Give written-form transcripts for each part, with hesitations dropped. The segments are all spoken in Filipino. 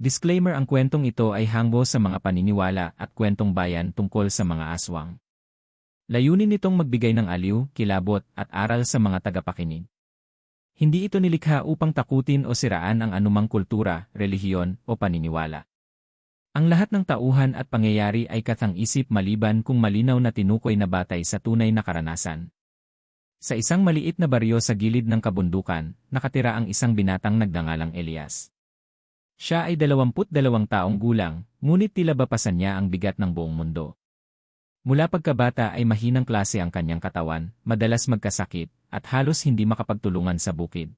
Disclaimer: ang kwentong ito ay hanggo sa mga paniniwala at kwentong bayan tungkol sa mga aswang. Layunin nitong magbigay ng aliw, kilabot, at aral sa mga tagapakinig. Hindi ito nilikha upang takutin o siraan ang anumang kultura, relihiyon, o paniniwala. Ang lahat ng tauhan at pangyayari ay kathang-isip maliban kung malinaw na tinukoy na batay sa tunay na karanasan. Sa isang maliit na baryo sa gilid ng kabundukan, nakatira ang isang binatang nagngangalang Elias. Siya ay 22 taong gulang, ngunit tila bapasan niya ang bigat ng buong mundo. Mula pagkabata ay mahinang klase ang kanyang katawan, madalas magkasakit, at halos hindi makapagtulungan sa bukid.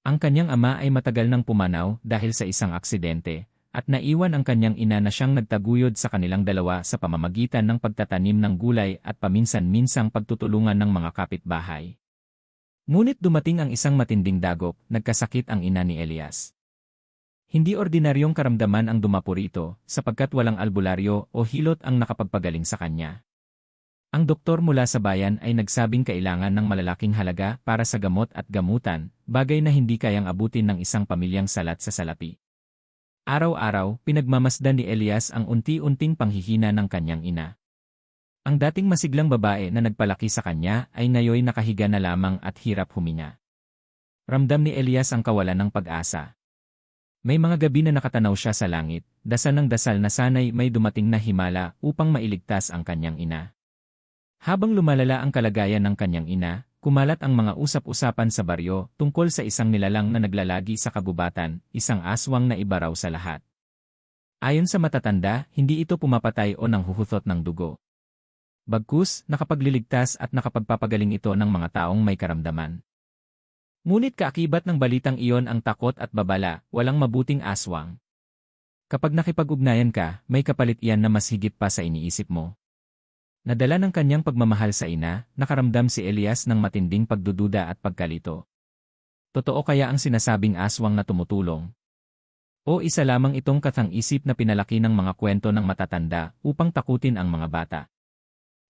Ang kanyang ama ay matagal nang pumanaw dahil sa isang aksidente, at naiwan ang kanyang ina na siyang nagtaguyod sa kanilang dalawa sa pamamagitan ng pagtatanim ng gulay at paminsan-minsang pagtutulungan ng mga kapitbahay. Ngunit dumating ang isang matinding dagok, nagkasakit ang ina ni Elias. Hindi ordinaryong karamdaman ang dumapo rito, sapagkat walang albularyo o hilot ang nakapagpagaling sa kanya. Ang doktor mula sa bayan ay nagsabing kailangan ng malalaking halaga para sa gamot at gamutan, bagay na hindi kayang abutin ng isang pamilyang salat sa salapi. Araw-araw, pinagmamasdan ni Elias ang unti-unting panghihina ng kanyang ina. Ang dating masiglang babae na nagpalaki sa kanya ay ngayoy nakahiga na lamang at hirap huminga. Ramdam ni Elias ang kawalan ng pag-asa. May mga gabi na nakatanaw siya sa langit, dasal ng dasal na sana'y may dumating na himala upang mailigtas ang kanyang ina. Habang lumalala ang kalagayan ng kanyang ina, kumalat ang mga usap-usapan sa baryo tungkol sa isang nilalang na naglalagi sa kagubatan, isang aswang na iba raw sa lahat. Ayon sa matatanda, hindi ito pumapatay o nanghuhuthot ng dugo. Bagkus, nakapagliligtas at nakapagpapagaling ito ng mga taong may karamdaman. Ngunit kaakibat ng balitang iyon ang takot at babala, walang mabuting aswang. Kapag nakipag-ugnayan ka, may kapalit iyan na mas higit pa sa iniisip mo. Nadala ng kanyang pagmamahal sa ina, nakaramdam si Elias ng matinding pagdududa at pagkalito. Totoo kaya ang sinasabing aswang na tumutulong? O isa lamang itong kathang-isip na pinalaki ng mga kwento ng matatanda upang takutin ang mga bata?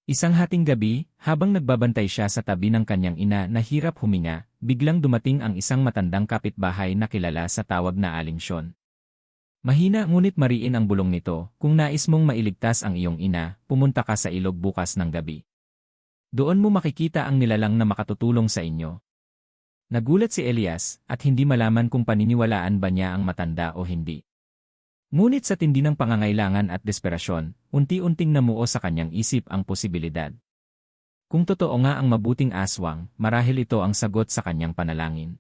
Isang hating gabi, habang nagbabantay siya sa tabi ng kanyang ina na hirap huminga, biglang dumating ang isang matandang kapitbahay na kilala sa tawag na Aling Siyon. Mahina ngunit mariin ang bulong nito, kung nais mong mailigtas ang iyong ina, pumunta ka sa ilog bukas ng gabi. Doon mo makikita ang nilalang na makatutulong sa inyo. Nagulat si Elias, at hindi malaman kung paniniwalaan ba niya ang matanda o hindi. Ngunit sa tindi ng pangangailangan at desperasyon, unti-unting namuo sa kanyang isip ang posibilidad. Kung totoo nga ang mabuting aswang, marahil ito ang sagot sa kanyang panalangin.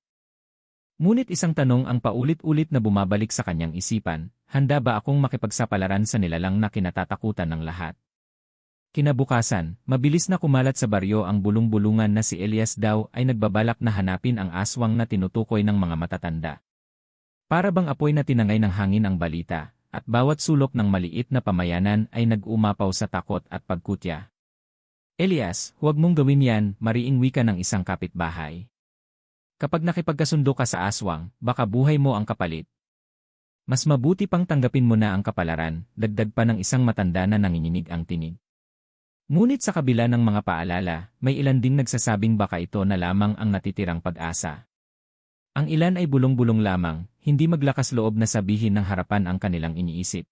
Ngunit isang tanong ang paulit-ulit na bumabalik sa kanyang isipan, handa ba akong makipagsapalaran sa nilalang na kinatatakutan ng lahat? Kinabukasan, mabilis na kumalat sa baryo ang bulong-bulungan na si Elias daw ay nagbabalak na hanapin ang aswang na tinutukoy ng mga matatanda. Para bang apoy na tinangay ng hangin ang balita, at bawat sulok ng maliit na pamayanan ay nag-umapaw sa takot at pagkutya. Elias, huwag mong gawin yan, mariing wika ng isang kapitbahay. Kapag nakipagkasundo ka sa aswang, baka buhay mo ang kapalit. Mas mabuti pang tanggapin mo na ang kapalaran, dagdag pa ng isang matanda na nanginginig ang tinig. Ngunit sa kabila ng mga paalala, may ilan ding nagsasabing baka ito na lamang ang natitirang pag-asa. Ang ilan ay bulong-bulong lamang, hindi maglakas loob na sabihin ng harapan ang kanilang iniisip.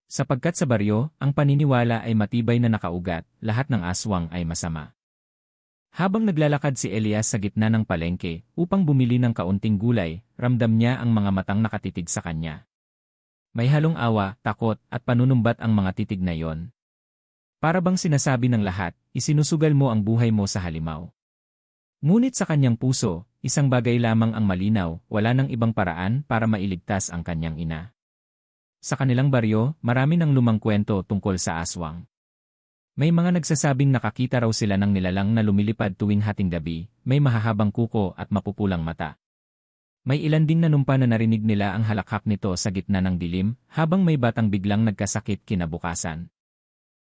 Sapagkat sa baryo, ang paniniwala ay matibay na nakaugat, lahat ng aswang ay masama. Habang naglalakad si Elias sa gitna ng palengke upang bumili ng kaunting gulay, ramdam niya ang mga matang nakatitig sa kanya. May halong awa, takot, at panunumbat ang mga titig na iyon. Para bang sinasabi ng lahat, isinusugal mo ang buhay mo sa halimaw. Ngunit sa kanyang puso, isang bagay lamang ang malinaw, wala nang ibang paraan para mailigtas ang kanyang ina. Sa kanilang baryo, marami ng lumang kwento tungkol sa aswang. May mga nagsasabing nakakita raw sila ng nilalang na lumilipad tuwing hating gabi, may mahahabang kuko at mapupulang mata. May ilan ding nanumpa na narinig nila ang halakhak nito sa gitna ng dilim, habang may batang biglang nagkasakit kinabukasan.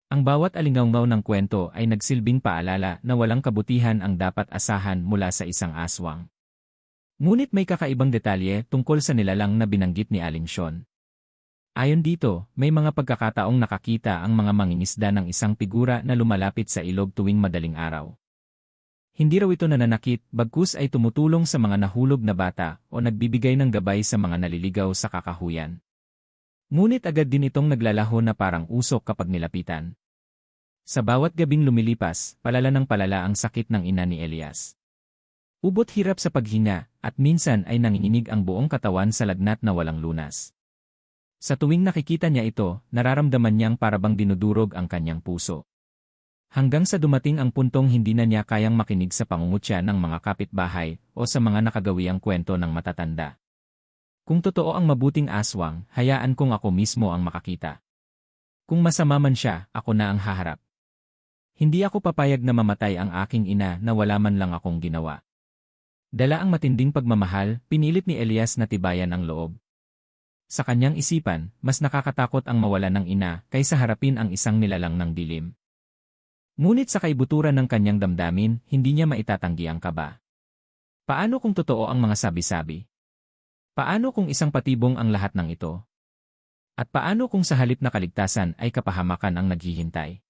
Ang bawat alingawngaw ng kwento ay nagsilbing paalala na walang kabutihan ang dapat asahan mula sa isang aswang. Ngunit may kakaibang detalye tungkol sa nilalang na binanggit ni Aling Siyon. Ayon dito, may mga pagkakataong nakakita ang mga mangingisda ng isang figura na lumalapit sa ilog tuwing madaling araw. Hindi raw ito nananakit, bagkus ay tumutulong sa mga nahulog na bata o nagbibigay ng gabay sa mga naliligaw sa kakahuyan. Ngunit agad din itong naglalaho na parang usok kapag nilapitan. Sa bawat gabing lumilipas, palala ng palala ang sakit ng ina ni Elias. Ubot hirap sa paghinga, at minsan ay nanginginig ang buong katawan sa lagnat na walang lunas. Sa tuwing nakikita niya ito, nararamdaman niyang parabang dinudurog ang kanyang puso. Hanggang sa dumating ang puntong hindi na niya kayang makinig sa pangungutya ng mga kapitbahay o sa mga nakagawiang kwento ng matatanda. Kung totoo ang mabuting aswang, hayaan kong ako mismo ang makakita. Kung masama man siya, ako na ang haharap. Hindi ako papayag na mamatay ang aking ina na wala man lang akong ginawa. Dala ang matinding pagmamahal, pinilit ni Elias na tibayan ang loob. Sa kanyang isipan, mas nakakatakot ang mawala ng ina kaysa harapin ang isang nilalang ng dilim. Ngunit sa kaibuturan ng kanyang damdamin, hindi niya maitatanggi ang kaba. Paano kung totoo ang mga sabi-sabi? Paano kung isang patibong ang lahat ng ito? At paano kung sa halip na kaligtasan ay kapahamakan ang naghihintay?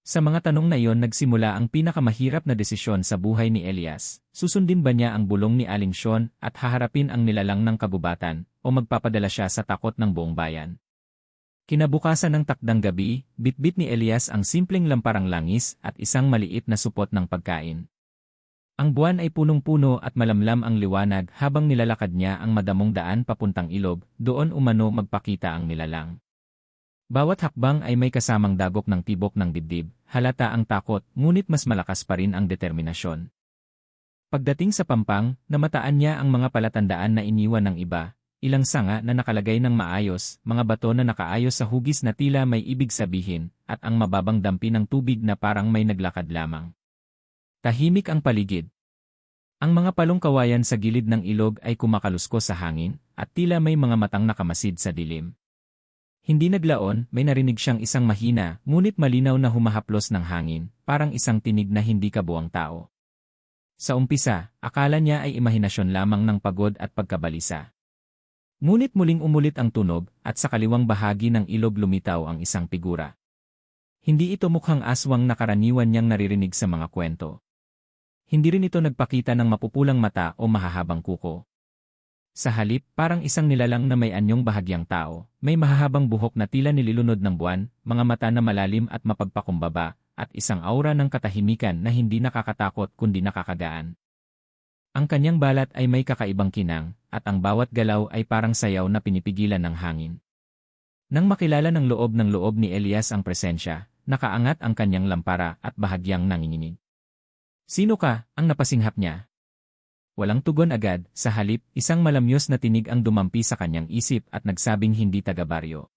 Sa mga tanong na iyon nagsimula ang pinakamahirap na desisyon sa buhay ni Elias. Susundin ba niya ang bulong ni Aling Siyon at haharapin ang nilalang ng kagubatan o magpapadala siya sa takot ng buong bayan? Kinabukasan ng takdang gabi, bitbit ni Elias ang simpleng lamparang langis at isang maliit na supot ng pagkain. Ang buwan ay punong-puno at malamlam ang liwanag habang nilalakad niya ang madamong daan papuntang ilog, doon umano magpakita ang nilalang. Bawat hakbang ay may kasamang dagok ng tibok ng dibdib, halata ang takot, ngunit mas malakas pa rin ang determinasyon. Pagdating sa pampang, namataan niya ang mga palatandaan na iniwan ng iba, ilang sanga na nakalagay ng maayos, mga bato na nakaayos sa hugis na tila may ibig sabihin, at ang mababang dampi ng tubig na parang may naglakad lamang. Tahimik ang paligid. Ang mga palong kawayan sa gilid ng ilog ay kumakaluskos sa hangin, at tila may mga matang nakamasid sa dilim. Hindi naglaon, may narinig siyang isang mahina, ngunit malinaw na humahaplos ng hangin, parang isang tinig na hindi kabuang tao. Sa umpisa, akala niya ay imahinasyon lamang ng pagod at pagkabalisa. Ngunit muling umulit ang tunog, at sa kaliwang bahagi ng ilog lumitaw ang isang figura. Hindi ito mukhang aswang na karaniwan niyang naririnig sa mga kwento. Hindi rin ito nagpakita ng mapupulang mata o mahahabang kuko. Sa halip, parang isang nilalang na may anyong bahagyang tao, may mahahabang buhok na tila nililunod ng buwan, mga mata na malalim at mapagpakumbaba, at isang aura ng katahimikan na hindi nakakatakot kundi nakakagaan. Ang kanyang balat ay may kakaibang kinang, at ang bawat galaw ay parang sayaw na pinipigilan ng hangin. Nang makilala ng loob ni Elias ang presensya, nakaangat ang kanyang lampara at bahagyang nanginginig. "Sino ka?" ang napasinghap niya. Walang tugon agad, sa halip, isang malamyos na tinig ang dumampi sa kanyang isip at nagsabing hindi taga-baryo.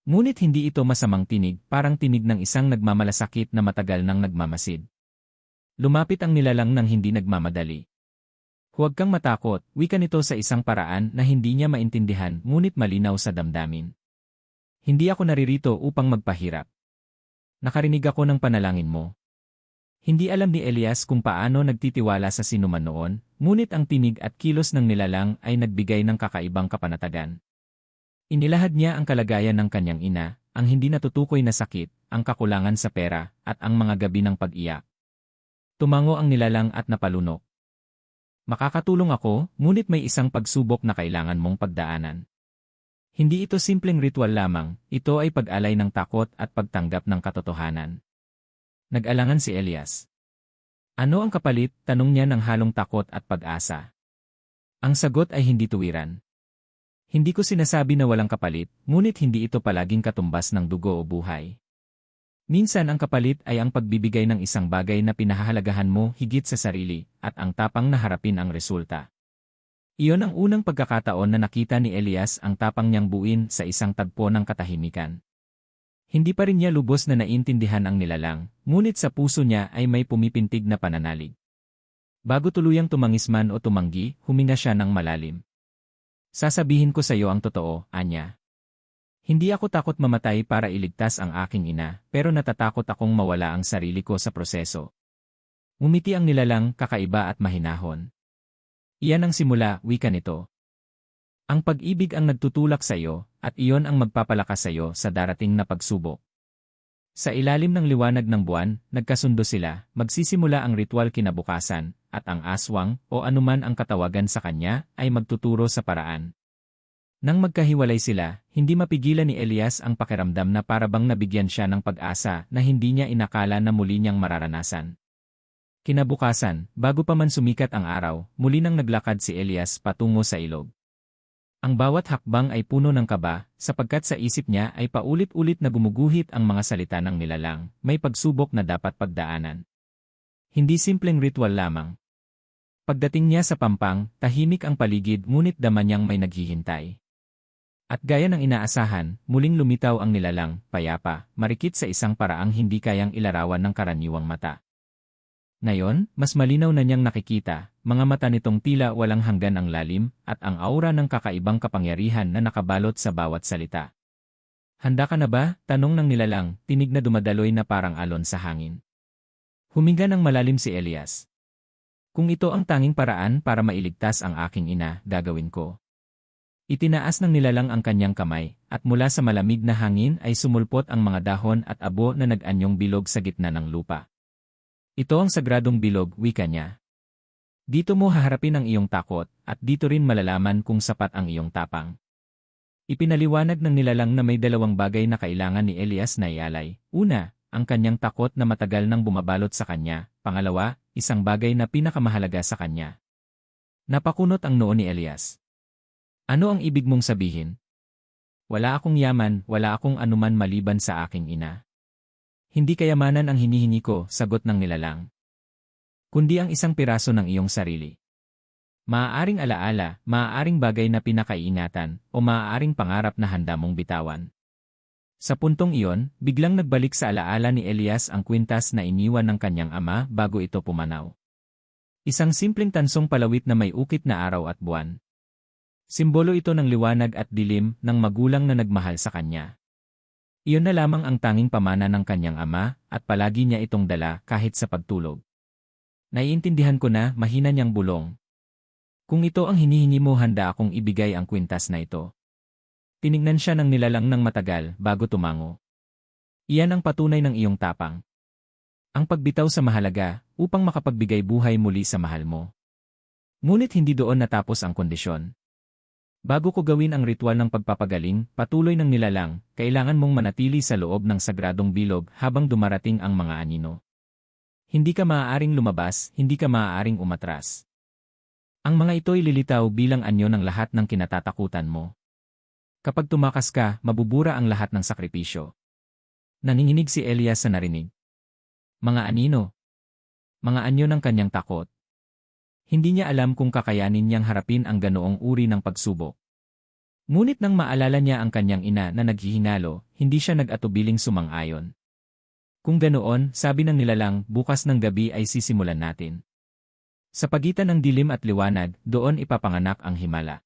Ngunit hindi ito masamang tinig, parang tinig ng isang nagmamalasakit na matagal nang nagmamasid. Lumapit ang nilalang nang hindi nagmamadali. "Huwag kang matakot," wika nito sa isang paraan na hindi niya maintindihan ngunit malinaw sa damdamin. "Hindi ako naririto upang magpahirap. Nakarinig ako ng panalangin mo." Hindi alam ni Elias kung paano nagtitiwala sa sinuman noon, ngunit ang tinig at kilos ng nilalang ay nagbigay ng kakaibang kapanatagan. Inilahad niya ang kalagayan ng kanyang ina, ang hindi natutukoy na sakit, ang kakulangan sa pera, at ang mga gabi ng pag-iyak. Tumango ang nilalang at napalunok. "Makakatulong ako, ngunit may isang pagsubok na kailangan mong pagdaanan. Hindi ito simpleng ritual lamang, ito ay pag-alay ng takot at pagtanggap ng katotohanan." Nag-alangan si Elias. "Ano ang kapalit?" tanong niya ng halong takot at pag-asa. Ang sagot ay hindi tuwiran. "Hindi ko sinasabi na walang kapalit, ngunit hindi ito palaging katumbas ng dugo o buhay. Minsan ang kapalit ay ang pagbibigay ng isang bagay na pinahahalagahan mo higit sa sarili, at ang tapang na harapin ang resulta." Iyon ang unang pagkakataon na nakita ni Elias ang tapang niyang buuin sa isang tagpo ng katahimikan. Hindi pa rin niya lubos na naintindihan ang nilalang, ngunit sa puso niya ay may pumipintig na pananalig. Bago tuluyang tumangis man o tumanggi, huminga siya ng malalim. "Sasabihin ko sa iyo ang totoo, Anya. Hindi ako takot mamatay para iligtas ang aking ina, pero natatakot akong mawala ang sarili ko sa proseso." Ngumiti ang nilalang, kakaiba at mahinahon. "Iyan ang simula," wika nito. "Ang pag-ibig ang nagtutulak sa iyo, at iyon ang magpapalakas sa iyo sa darating na pagsubok." Sa ilalim ng liwanag ng buwan, nagkasundo sila, magsisimula ang ritual kinabukasan, at ang aswang, o anuman ang katawagan sa kanya, ay magtuturo sa paraan. Nang magkahiwalay sila, hindi mapigilan ni Elias ang pakiramdam na parabang nabigyan siya ng pag-asa na hindi niya inakala na muli niyang mararanasan. Kinabukasan, bago pa man sumikat ang araw, muli nang naglakad si Elias patungo sa ilog. Ang bawat hakbang ay puno ng kaba, sapagkat sa isip niya ay paulit-ulit na gumuguhit ang mga salita ng nilalang, may pagsubok na dapat pagdaanan. Hindi simpleng ritual lamang. Pagdating niya sa pampang, tahimik ang paligid ngunit dama niyang may naghihintay. At gaya ng inaasahan, muling lumitaw ang nilalang, payapa, marikit sa isang paraang hindi kayang ilarawan ng karaniwang mata. Ngayon, mas malinaw na niyang nakikita, mga mata nitong tila walang hanggan ang lalim, at ang aura ng kakaibang kapangyarihan na nakabalot sa bawat salita. Handa ka na ba? Tanong ng nilalang, tinig na dumadaloy na parang alon sa hangin. Huminga ng malalim si Elias. Kung ito ang tanging paraan para mailigtas ang aking ina, gagawin ko. Itinaas ng nilalang ang kanyang kamay, at mula sa malamig na hangin ay sumulpot ang mga dahon at abo na nag-anyong bilog sa gitna ng lupa. Ito ang sagradong bilog, wika niya. Dito mo haharapin ang iyong takot, at dito rin malalaman kung sapat ang iyong tapang. Ipinaliwanag ng nilalang na may dalawang bagay na kailangan ni Elias na ialay. Una, ang kanyang takot na matagal nang bumabalot sa kanya. Pangalawa, isang bagay na pinakamahalaga sa kanya. Napakunot ang noo ni Elias. Ano ang ibig mong sabihin? Wala akong yaman, wala akong anuman maliban sa aking ina. Hindi kayamanan ang hinihingi ko, sagot ng nilalang. Kundi ang isang piraso ng iyong sarili. Maaaring alaala, maaaring bagay na pinakaiingatan, o maaaring pangarap na handa mong bitawan. Sa puntong iyon, biglang nagbalik sa alaala ni Elias ang kwintas na iniwan ng kanyang ama bago ito pumanaw. Isang simpleng tansong palawit na may ukit na araw at buwan. Simbolo ito ng liwanag at dilim ng magulang na nagmahal sa kanya. Iyon na lamang ang tanging pamana ng kanyang ama at palagi niya itong dala kahit sa pagtulog. Naiintindihan ko na mahina niyang bulong. Kung ito ang hinihingi mo, handa akong ibigay ang kwintas na ito. Tinignan siya ng nilalang ng matagal bago tumango. Iyan ang patunay ng iyong tapang. Ang pagbitaw sa mahalaga upang makapagbigay buhay muli sa mahal mo. Ngunit hindi doon natapos ang kondisyon. Bago ko gawin ang ritual ng pagpapagaling, patuloy ng nilalang, kailangan mong manatili sa loob ng sagradong bilog habang dumarating ang mga anino. Hindi ka maaaring lumabas, hindi ka maaaring umatras. Ang mga ito'y lilitaw bilang anyo ng lahat ng kinatatakutan mo. Kapag tumakas ka, mabubura ang lahat ng sakripisyo. Nanginginig si Elias sa narinig. Mga anino. Mga anyo ng kanyang takot. Hindi niya alam kung kakayanin niyang harapin ang ganoong uri ng pagsubok. Ngunit nang maalala niya ang kanyang ina na naghihinalo, hindi siya nag-atubiling sumang-ayon. Kung ganoon, sabi ng nilalang, bukas ng gabi ay sisimulan natin. Sa pagitan ng dilim at liwanag, doon ipapanganak ang himala.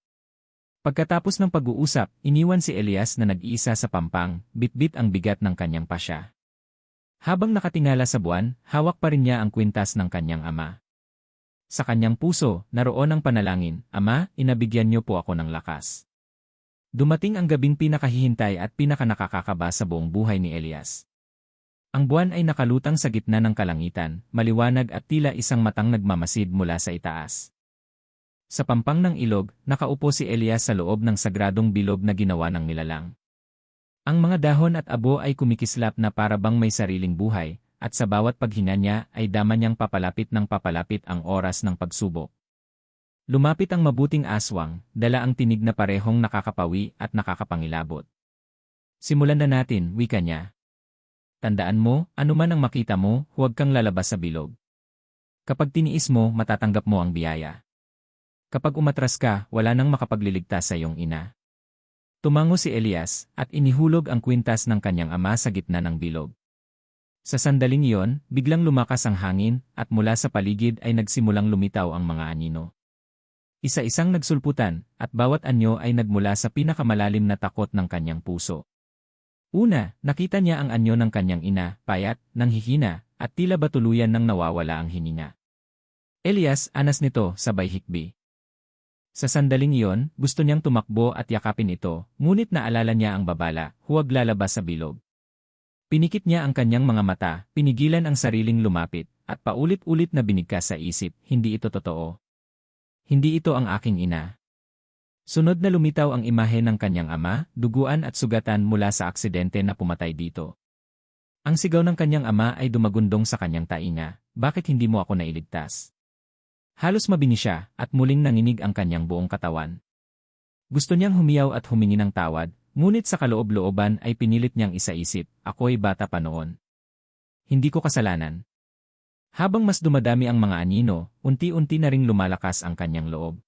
Pagkatapos ng pag-uusap, iniwan si Elias na nag-iisa sa pampang, bitbit ang bigat ng kanyang pasya. Habang nakatingala sa buwan, hawak pa rin niya ang kwintas ng kanyang ama. Sa kanyang puso, naroon ang panalangin, Ama, inabigyan niyo po ako ng lakas. Dumating ang gabing pinakahihintay at pinakanakakakaba sa buong buhay ni Elias. Ang buwan ay nakalutang sa gitna ng kalangitan, maliwanag at tila isang matang nagmamasid mula sa itaas. Sa pampang ng ilog, nakaupo si Elias sa loob ng sagradong bilog na ginawa ng nilalang. Ang mga dahon at abo ay kumikislap na parabang may sariling buhay, at sa bawat paghinga niya ay dama niyang papalapit ng papalapit ang oras ng pagsubok. Lumapit ang mabuting aswang, dala ang tinig na parehong nakakapawi at nakakapangilabot. Simulan na natin, wika niya. Tandaan mo, anuman ang makita mo, huwag kang lalabas sa bilog. Kapag tiniis mo, matatanggap mo ang biyaya. Kapag umatras ka, wala nang makapagliligtas sa iyong ina. Tumango si Elias, at inihulog ang kwintas ng kanyang ama sa gitna ng bilog. Sa sandaling iyon, biglang lumakas ang hangin, at mula sa paligid ay nagsimulang lumitaw ang mga anino. Isa-isang nagsulputan, at bawat anyo ay nagmula sa pinakamalalim na takot ng kanyang puso. Una, nakita niya ang anyo ng kanyang ina, payat, nanghihina, at tila ba tuluyan nang nawawala ang hininga. Elias, anas nito, sabay hikbi. Sa sandaling iyon, gusto niyang tumakbo at yakapin ito, ngunit naalala niya ang babala, huwag lalabas sa bilog. Pinikit niya ang kanyang mga mata, pinigilan ang sariling lumapit, at paulit-ulit na binigkas sa isip, hindi ito totoo. Hindi ito ang aking ina. Sunod na lumitaw ang imahe ng kanyang ama, duguan at sugatan mula sa aksidente na pumatay dito. Ang sigaw ng kanyang ama ay dumagundong sa kanyang tainga, "Bakit hindi mo ako nailigtas?" Halos mabini siya at muling nanginig ang kanyang buong katawan. Gusto niyang humiyaw at humingi ng tawad, ngunit sa kaloob-looban ay pinilit niyang isaisip, "Ako'y bata pa noon. Hindi ko kasalanan." Habang mas dumadami ang mga anino, unti-unti na ring lumalakas ang kanyang loob.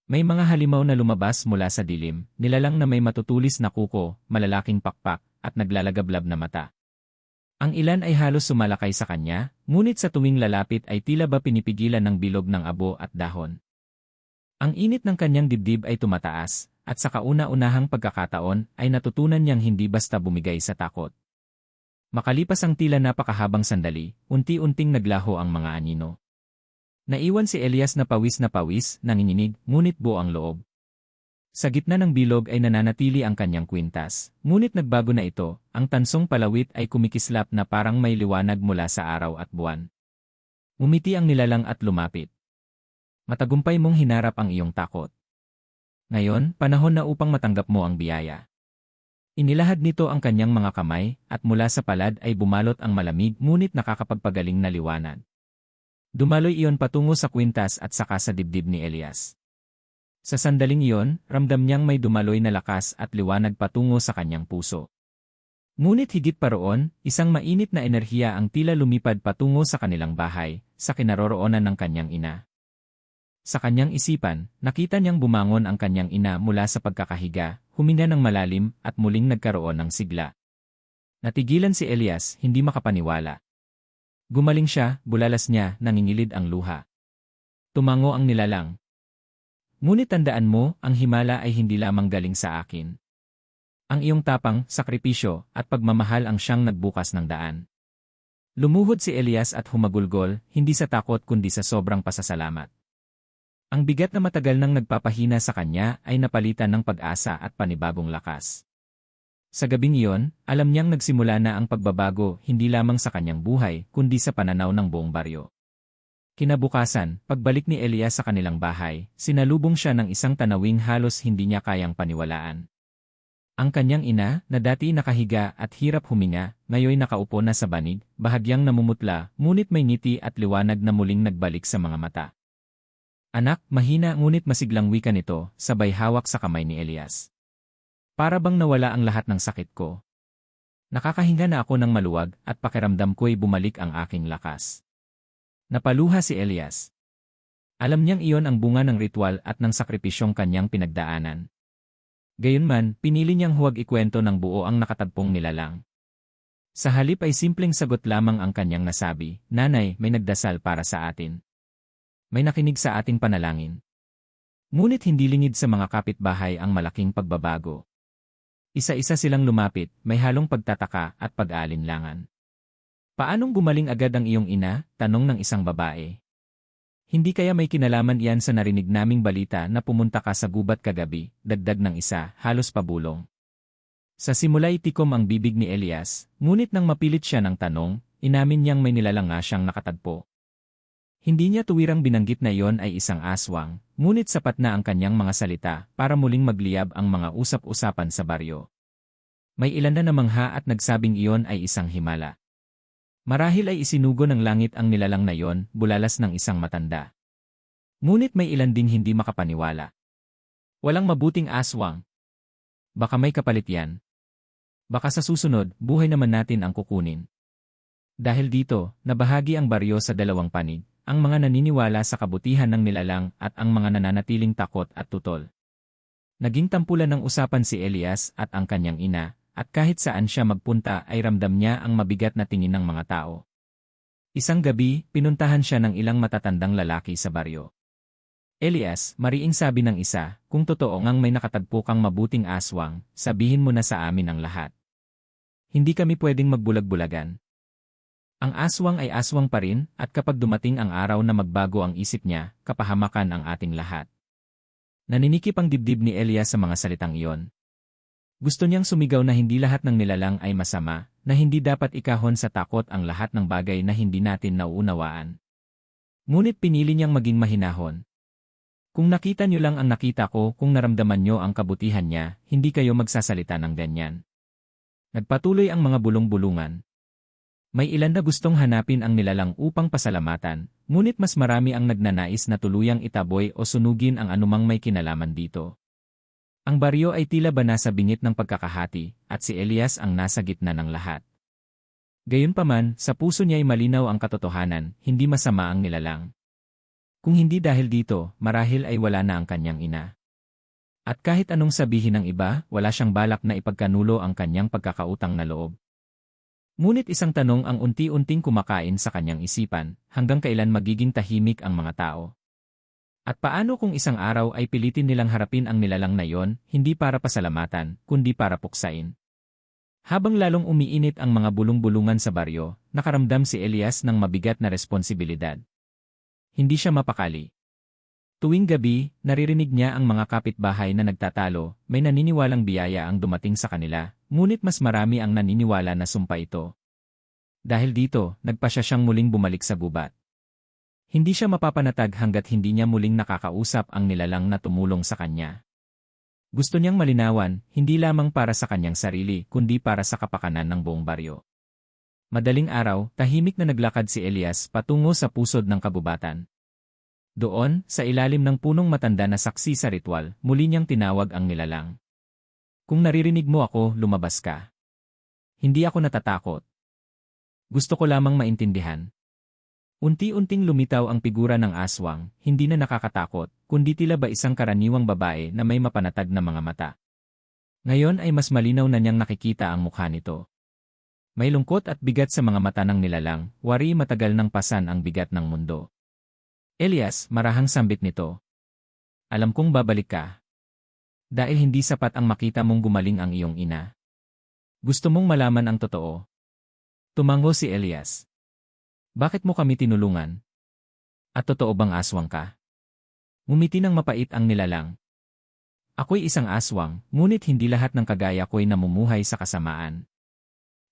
May mga halimaw na lumabas mula sa dilim, nilalang na may matutulis na kuko, malalaking pakpak, at naglalagablab na mata. Ang ilan ay halos sumalakay sa kanya, ngunit sa tuwing lalapit ay tila ba pinipigilan ng bilog ng abo at dahon. Ang init ng kanyang dibdib ay tumataas, at sa kauna-unahang pagkakataon ay natutunan niyang hindi basta bumigay sa takot. Makalipas ang tila napakahabang sandali, unti-unting naglaho ang mga anino. Naiwan si Elias na pawis, nanginginig, ngunit buo ang loob. Sa gitna ng bilog ay nananatili ang kanyang kwintas, ngunit nagbago na ito, ang tansong palawit ay kumikislap na parang may liwanag mula sa araw at buwan. Umiti ang nilalang at lumapit. "Matagumpay mong hinarap ang iyong takot. Ngayon, panahon na upang matanggap mo ang biyaya." Inilahad nito ang kanyang mga kamay, at mula sa palad ay bumalot ang malamig ngunit nakakapagpagaling na liwanag. Dumaloy iyon patungo sa kwintas at saka sa dibdib ni Elias. Sa sandaling iyon, ramdam niyang may dumaloy na lakas at liwanag patungo sa kanyang puso. Ngunit higit pa roon, isang mainit na enerhiya ang tila lumipad patungo sa kanilang bahay, sa kinaroroonan ng kanyang ina. Sa kanyang isipan, nakita niyang bumangon ang kanyang ina mula sa pagkakahiga, huminga ng malalim at muling nagkaroon ng sigla. Natigilan si Elias, hindi makapaniwala. Gumaling siya, bulalas niya, nangingilid ang luha. Tumango ang nilalang. "Ngunit tandaan mo, ang himala ay hindi lamang galing sa akin. Ang iyong tapang, sakripisyo, at pagmamahal ang siyang nagbukas ng daan." Lumuhod si Elias at humagulgol, hindi sa takot kundi sa sobrang pasasalamat. Ang bigat na matagal nang nagpapahina sa kanya ay napalitan ng pag-asa at panibagong lakas. Sa gabing iyon, alam niyang nagsimula na ang pagbabago hindi lamang sa kanyang buhay kundi sa pananaw ng buong baryo. Kinabukasan, pagbalik ni Elias sa kanilang bahay, sinalubong siya ng isang tanawing halos hindi niya kayang paniwalaan. Ang kanyang ina, na dati nakahiga at hirap huminga, ngayon nakaupo na sa banig, bahagyang namumutla, ngunit may ngiti at liwanag na muling nagbalik sa mga mata. "Anak," mahina ngunit masiglang wika nito, sabay hawak sa kamay ni Elias. "Para bang nawala ang lahat ng sakit ko. Nakakahinga na ako ng maluwag at pakiramdam ko'y bumalik ang aking lakas." Napaluha si Elias. Alam niyang iyon ang bunga ng ritual at ng sakripisyong kanyang pinagdaanan. Gayunman, pinili niyang huwag ikwento ng buo ang nakatagpong nilalang. Sa halip ay simpleng sagot lamang ang kanyang nasabi, "Nanay, may nagdasal para sa atin. May nakinig sa ating panalangin." Ngunit hindi lingid sa mga kapitbahay ang malaking pagbabago. Isa-isa silang lumapit, may halong pagtataka at pag-aalinlangan. "Paanong gumaling agad ang iyong ina?" tanong ng isang babae. "Hindi kaya may kinalaman iyan sa narinig naming balita na pumunta ka sa gubat kagabi?" dagdag ng isa, halos pabulong. Sa simula itikom ang bibig ni Elias, ngunit nang mapilit siya ng tanong, inamin niyang may nilalang nga siyang nakatagpo. Hindi niya tuwirang binanggit na iyon ay isang aswang, ngunit sapat na ang kanyang mga salita para muling magliyab ang mga usap-usapan sa baryo. May ilan na namangha at nagsabing iyon ay isang himala. Marahil ay isinugo ng langit ang nilalang na iyon, bulalas ng isang matanda. Ngunit may ilan ding hindi makapaniwala. "Walang mabuting aswang. Baka may kapalit yan. Baka sa susunod, buhay naman natin ang kukunin." Dahil dito, nabahagi ang baryo sa dalawang panig, ang mga naniniwala sa kabutihan ng nilalang at ang mga nananatiling takot at tutol. Naging tampulan ng usapan si Elias at ang kanyang ina, at kahit saan siya magpunta ay ramdam niya ang mabigat na tingin ng mga tao. Isang gabi, pinuntahan siya ng ilang matatandang lalaki sa baryo. "Elias," mariing sabi ng isa, "kung totoo ngang may nakatagpo kang mabuting aswang, sabihin mo na sa amin ang lahat. Hindi kami pwedeng magbulag-bulagan. Ang aswang ay aswang pa rin, at kapag dumating ang araw na magbago ang isip niya, kapahamakan ang ating lahat." Naninikip ang dibdib ni Elias sa mga salitang iyon. Gusto niyang sumigaw na hindi lahat ng nilalang ay masama, na hindi dapat ikahon sa takot ang lahat ng bagay na hindi natin nauunawaan. Ngunit pinili niyang maging mahinahon. Kung nakita niyo lang ang nakita ko, kung naramdaman niyo ang kabutihan niya, hindi kayo magsasalita ng ganyan. Nagpatuloy ang mga bulong-bulungan. May ilan na gustong hanapin ang nilalang upang pasalamatan, ngunit mas marami ang nagnanais na tuluyang itaboy o sunugin ang anumang may kinalaman dito. Ang baryo ay tila ba nasa bingit ng pagkakahati, at si Elias ang nasa gitna ng lahat. Gayunpaman, sa puso niya ay malinaw ang katotohanan, hindi masama ang nilalang. Kung hindi dahil dito, marahil ay wala na ang kanyang ina. At kahit anong sabihin ng iba, wala siyang balak na ipagkanulo ang kanyang pagkakautang na loob. Ngunit isang tanong ang unti-unting kumakain sa kanyang isipan, hanggang kailan magiging tahimik ang mga tao. At paano kung isang araw ay pilitin nilang harapin ang nilalang na yon, hindi para pasalamatan, kundi para puksain. Habang lalong umiinit ang mga bulong-bulungan sa baryo, nakaramdam si Elias ng mabigat na responsibilidad. Hindi siya mapakali. Tuwing gabi, naririnig niya ang mga kapitbahay na nagtatalo, may naniniwalang biyaya ang dumating sa kanila, ngunit mas marami ang naniniwala na sumpa ito. Dahil dito, nagpasya siyang muling bumalik sa gubat. Hindi siya mapapanatag hanggat hindi niya muling nakakausap ang nilalang na tumulong sa kanya. Gusto niyang malinawan, hindi lamang para sa kanyang sarili, kundi para sa kapakanan ng buong baryo. Madaling araw, tahimik na naglakad si Elias patungo sa pusod ng kabubatan. Doon, sa ilalim ng punong matanda na saksi sa ritual, muli niyang tinawag ang nilalang. Kung naririnig mo ako, lumabas ka. Hindi ako natatakot. Gusto ko lamang maintindihan. Unti-unting lumitaw ang figura ng aswang, hindi na nakakatakot, kundi tila ba isang karaniwang babae na may mapanatag na mga mata. Ngayon ay mas malinaw na niyang nakikita ang mukha nito. May lungkot at bigat sa mga mata ng nilalang, wari matagal nang pasan ang bigat ng mundo. Elias, marahang sambit nito. Alam kong babalik ka. Dahil hindi sapat ang makita mong gumaling ang iyong ina. Gusto mong malaman ang totoo. Tumango si Elias. Bakit mo kami tinulungan? At totoo bang aswang ka? Ngumiti ng mapait ang nilalang. Ako'y isang aswang, ngunit hindi lahat ng kagaya ko'y namumuhay sa kasamaan.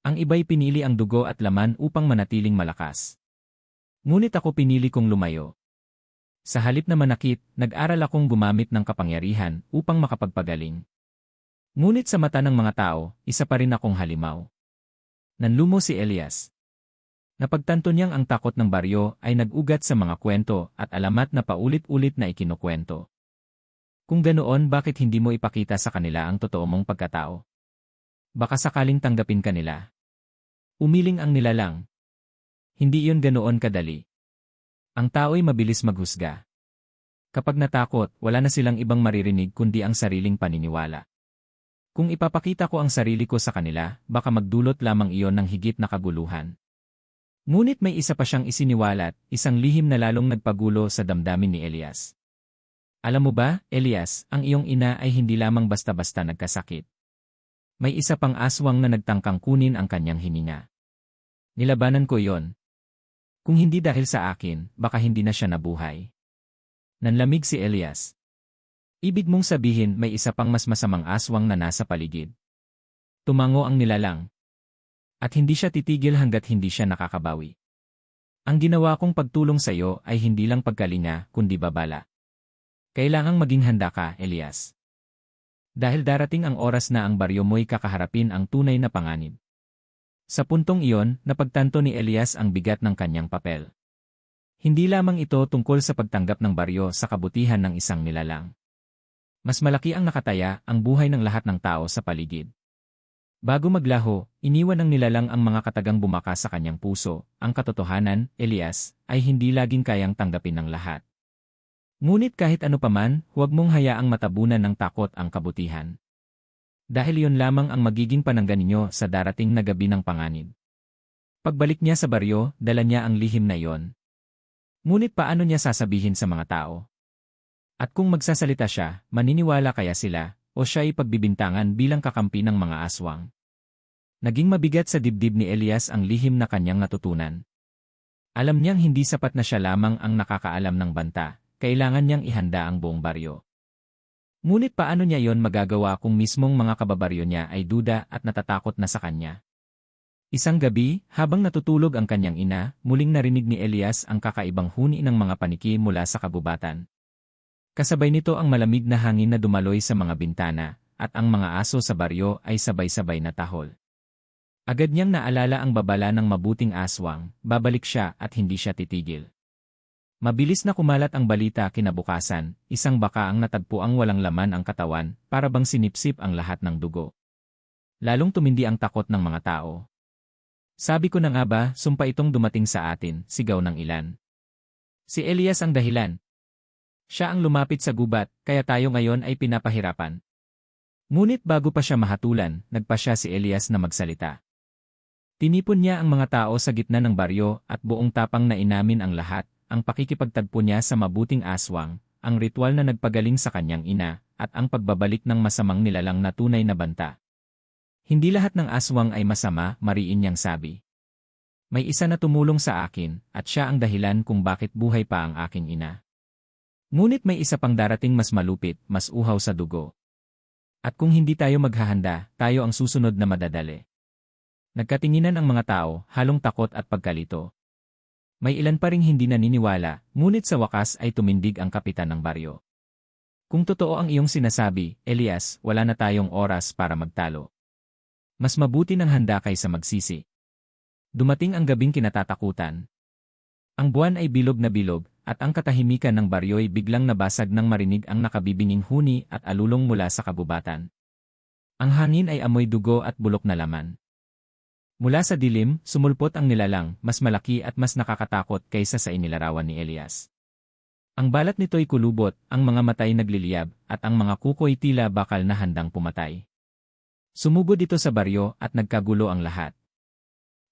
Ang iba'y pinili ang dugo at laman upang manatiling malakas. Ngunit ako pinili kong lumayo. Sa halip na manakit, nag-aral akong gumamit ng kapangyarihan upang makapagpagaling. Ngunit sa mata ng mga tao, isa pa rin akong halimaw. Nanlumo si Elias. Napagtanto niyang ang takot ng baryo ay nag-ugat sa mga kwento at alamat na paulit-ulit na ikinukwento. Kung ganoon, bakit hindi mo ipakita sa kanila ang totoo mong pagkatao? Baka sakaling tanggapin ka nila. Umiling ang nilalang. Hindi iyon ganoon kadali. Ang tao'y mabilis maghusga. Kapag natakot, wala na silang ibang maririnig kundi ang sariling paniniwala. Kung ipapakita ko ang sarili ko sa kanila, baka magdulot lamang iyon ng higit na kaguluhan. Ngunit may isa pa siyang isiniwalat, isang lihim na lalong nagpagulo sa damdamin ni Elias. Alam mo ba, Elias, ang iyong ina ay hindi lamang basta-basta nagkasakit. May isa pang aswang na nagtangkang kunin ang kanyang hininga. Nilabanan ko yon. Kung hindi dahil sa akin, baka hindi na siya nabuhay. Nanlamig si Elias. Ibig mong sabihin may isa pang mas masamang aswang na nasa paligid. Tumango ang nilalang. At hindi siya titigil hanggat hindi siya nakakabawi. Ang ginawa kong pagtulong sa iyo ay hindi lang pagkalinga, kundi babala. Kailangang maging handa ka, Elias. Dahil darating ang oras na ang baryo mo'y kakaharapin ang tunay na panganib. Sa puntong iyon, napagtanto ni Elias ang bigat ng kanyang papel. Hindi lamang ito tungkol sa pagtanggap ng baryo sa kabutihan ng isang nilalang. Mas malaki ang nakataya, ang buhay ng lahat ng tao sa paligid. Bago maglaho, iniwan ng nilalang ang mga katagang bumaka sa kanyang puso. Ang katotohanan, Elias, ay hindi laging kayang tanggapin ng lahat. Ngunit kahit ano paman, huwag mong hayaang matabunan ng takot ang kabutihan. Dahil iyon lamang ang magiging pananggan ninyo sa darating na gabi ng panganib. Pagbalik niya sa baryo, dala niya ang lihim na iyon. Ngunit paano niya sasabihin sa mga tao? At kung magsasalita siya, maniniwala kaya sila, o siya ay pagbibintangan bilang kakampi ng mga aswang? Naging mabigat sa dibdib ni Elias ang lihim na kanyang natutunan. Alam niyang hindi sapat na siya lamang ang nakakaalam ng banta, kailangan niyang ihanda ang buong baryo. Ngunit paano niya yon magagawa kung mismong mga kababaryo niya ay duda at natatakot na sa kanya? Isang gabi, habang natutulog ang kanyang ina, muling narinig ni Elias ang kakaibang huni ng mga paniki mula sa kabubatan. Kasabay nito ang malamig na hangin na dumaloy sa mga bintana, at ang mga aso sa baryo ay sabay-sabay na tahol. Agad niyang naalala ang babala ng mabuting aswang, babalik siya at hindi siya titigil. Mabilis na kumalat ang balita kinabukasan, isang baka ang natagpuang walang laman ang katawan, para bang sinipsip ang lahat ng dugo. Lalong tumindi ang takot ng mga tao. Sabi ko na nga ba, sumpa itong dumating sa atin, sigaw ng ilan. Si Elias ang dahilan. Siya ang lumapit sa gubat, kaya tayo ngayon ay pinapahirapan. Ngunit bago pa siya mahatulan, nagpa siya si Elias na magsalita. Tinipon niya ang mga tao sa gitna ng baryo at buong tapang na inamin ang lahat, ang pakikipagtagpo niya sa mabuting aswang, ang ritual na nagpagaling sa kanyang ina, at ang pagbabalik ng masamang nilalang na tunay na banta. Hindi lahat ng aswang ay masama, mariin niyang sabi. May isa na tumulong sa akin, at siya ang dahilan kung bakit buhay pa ang aking ina. Ngunit may isa pang darating mas malupit, mas uhaw sa dugo. At kung hindi tayo maghahanda, tayo ang susunod na madadali. Nagkatinginan ang mga tao, halong takot at pagkalito. May ilan pa ring hindi naniniwala, ngunit sa wakas ay tumindig ang kapitan ng baryo. Kung totoo ang iyong sinasabi, Elias, wala na tayong oras para magtalo. Mas mabuti ng handa kaysa magsisi. Dumating ang gabing kinatatakutan. Ang buwan ay bilog na bilog, at ang katahimikan ng baryo'y biglang nabasag nang marinig ang nakabibinging huni at alulong mula sa kabubatan. Ang hangin ay amoy dugo at bulok na laman. Mula sa dilim, sumulpot ang nilalang, mas malaki at mas nakakatakot kaysa sa inilarawan ni Elias. Ang balat nito'y kulubot, ang mga matay nagliliyab, at ang mga kuko'y tila bakal na handang pumatay. Sumugod ito sa baryo at nagkagulo ang lahat.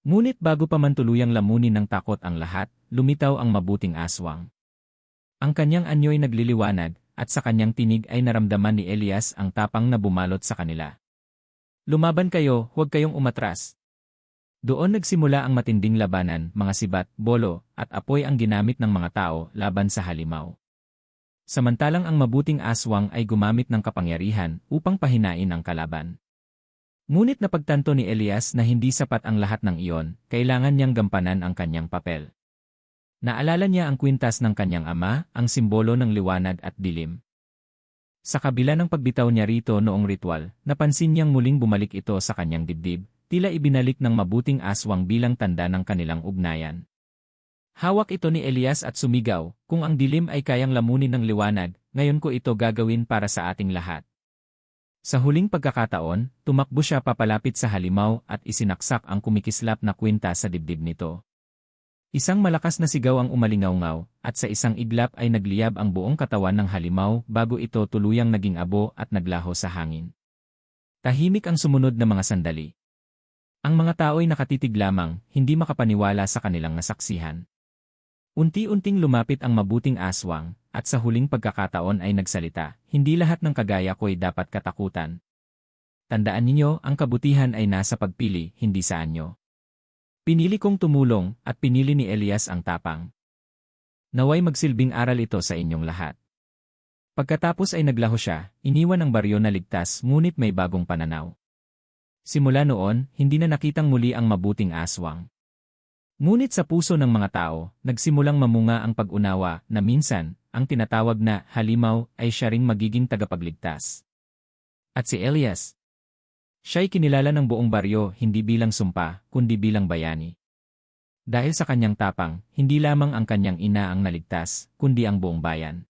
Ngunit bago pa man tuluyang lamunin ng takot ang lahat, lumitaw ang mabuting aswang. Ang kanyang anyo'y nagliliwanag, at sa kanyang tinig ay naramdaman ni Elias ang tapang na bumalot sa kanila. Lumaban kayo, huwag kayong umatras. Doon nagsimula ang matinding labanan, mga sibat, bolo, at apoy ang ginamit ng mga tao laban sa halimaw. Samantalang ang mabuting aswang ay gumamit ng kapangyarihan upang pahinain ang kalaban. Ngunit napagtanto ni Elias na hindi sapat ang lahat ng iyon, kailangan niyang gampanan ang kanyang papel. Naalala niya ang kwintas ng kanyang ama, ang simbolo ng liwanag at dilim. Sa kabila ng pagbitaw niya rito noong ritual, napansin niyang muling bumalik ito sa kanyang dibdib, tila ibinalik ng mabuting aswang bilang tanda ng kanilang ugnayan. Hawak ito ni Elias at sumigaw, kung ang dilim ay kayang lamunin ng liwanag, ngayon ko ito gagawin para sa ating lahat. Sa huling pagkakataon, tumakbo siya papalapit sa halimaw at isinaksak ang kumikislap na kwinta sa dibdib nito. Isang malakas na sigaw ang umalingaw-ngaw, at sa isang iglap ay nagliyab ang buong katawan ng halimaw bago ito tuluyang naging abo at naglaho sa hangin. Tahimik ang sumunod na mga sandali. Ang mga tao'y nakatitig lamang, hindi makapaniwala sa kanilang nasaksihan. Unti-unting lumapit ang mabuting aswang, at sa huling pagkakataon ay nagsalita, hindi lahat ng kagaya ko'y dapat katakutan. Tandaan ninyo, ang kabutihan ay nasa pagpili, hindi sa anyo. Pinili kong tumulong, at pinili ni Elias ang tapang. Naway magsilbing aral ito sa inyong lahat. Pagkatapos ay naglaho siya, iniwan ang baryo na ligtas ngunit may bagong pananaw. Simula noon, hindi na nakitang muli ang mabuting aswang. Ngunit sa puso ng mga tao, nagsimulang mamunga ang pag-unawa na minsan, ang tinatawag na halimaw ay siya ring magiging tagapagligtas. At si Elias, siya'y kinilala ng buong baryo hindi bilang sumpa, kundi bilang bayani. Dahil sa kanyang tapang, hindi lamang ang kanyang ina ang naligtas, kundi ang buong bayan.